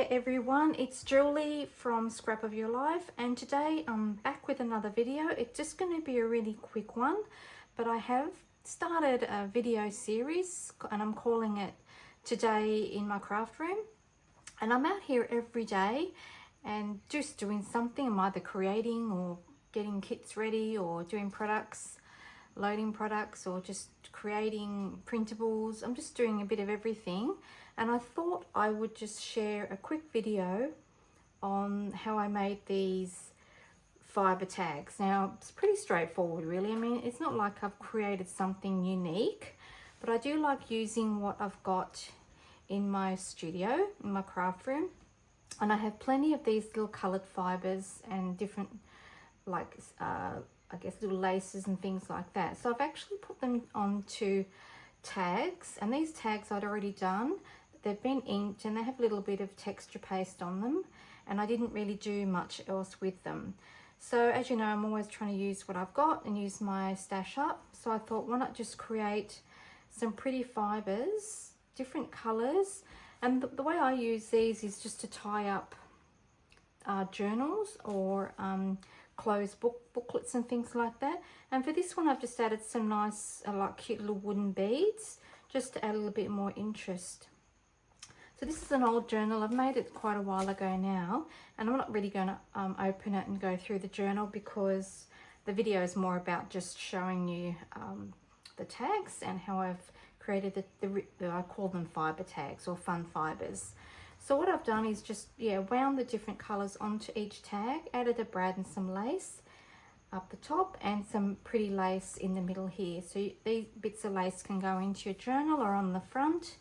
there everyone, it's Julie from Scrap of Your Life, and today I'm back with another video. It's just going to be a really quick one, but I have started a video series and I'm calling it Today in My Craft Room. And I'm out here every day and just doing something. I'm either creating or getting kits ready or doing products, loading products, or just creating printables. I'm just doing a bit of everything, and I thought I would just share a quick video on how I made these fibre tags. Now it's pretty straightforward really. I mean, it's not like I've created something unique, but I do like using what I've got in my studio, in my craft room, and I have plenty of these little coloured fibres and different like I guess little laces and things like that. So I've actually put them onto tags, and these tags I'd already done. They've been inked and they have a little bit of texture paste on them, and I didn't really do much else with them. So as you know, I'm always trying to use what I've got and use my stash up. So I thought, why not just create some pretty fibres, different colours. And the way I use these is just to tie up journals or closed booklets and things like that. And for this one I've just added some nice like cute little wooden beads just to add a little bit more interest. So this is an old journal. I've made it quite a while ago now, and I'm not really going to open it and go through the journal because the video is more about just showing you the tags and how I've created I call them fibre tags or fun fibres. So what I've done is just, wound the different colours onto each tag, added a brad and some lace up the top and some pretty lace in the middle here. So these bits of lace can go into your journal or on the front.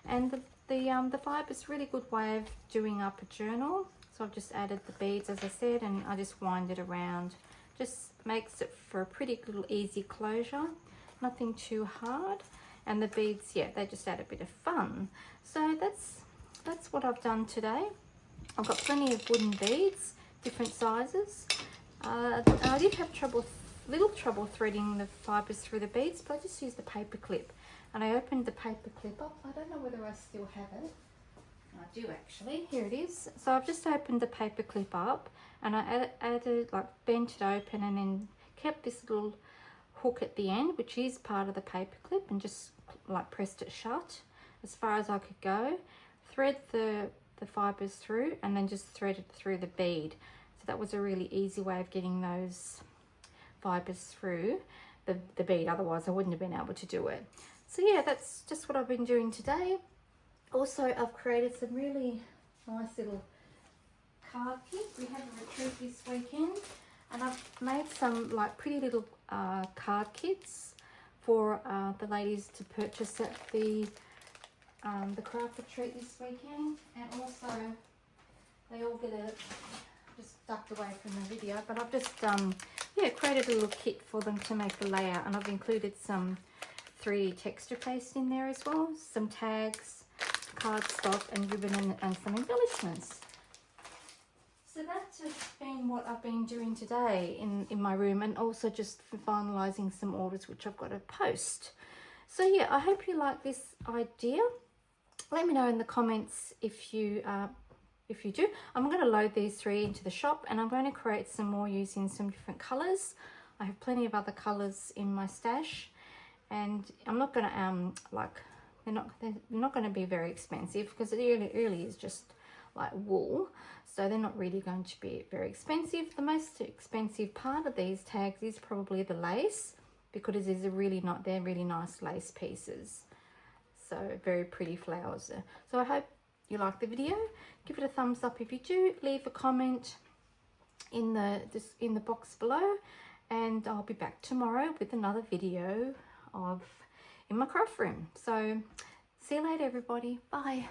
And the fibre is a really good way of doing up a journal. So I've just added the beads, as I said, and I just wind it around. Just makes it for a pretty little easy closure, nothing too hard. And the beads, they just add a bit of fun. So that's what I've done today. I've got plenty of wooden beads, different sizes. I did have little trouble threading the fibres through the beads, but I just used the paper clip. And I opened the paper clip up. I don't know whether I still have it. I do actually. Here it is. So I've just opened the paper clip up, and I added, like, bent it open, and then kept this little hook at the end, which is part of the paper clip, and just like pressed it shut as far as I could go. Thread the fibres through, and then just thread it through the bead. So that was a really easy way of getting those fibres through the bead, otherwise I wouldn't have been able to do it. So that's just what I've been doing today. Also, I've created some really nice little card kits. We had a retreat this weekend, and I've made some like pretty little card kits for the ladies to purchase at the craft retreat this weekend. And also they all get just ducked away from the video, but I've just created a little kit for them to make the layout, and I've included some 3D texture paste in there as well, some tags, cardstock and ribbon, and some embellishments. So that's just been what I've been doing today in my room, and also just finalising some orders which I've got to post. So I hope you like this idea. Let me know in the comments if you do. I'm going to load these 3 into the shop, and I'm going to create some more using some different colours. I have plenty of other colours in my stash, and I'm not going to they're not going to be very expensive because it really is just like wool, so they're not really going to be very expensive. The most expensive part of these tags is probably the lace, because they're really nice lace pieces. So very pretty flowers there. So I hope you like the video. Give it a thumbs up if you do. Leave a comment in the box below, and I'll be back tomorrow with another video in my craft room. So see you later everybody. Bye.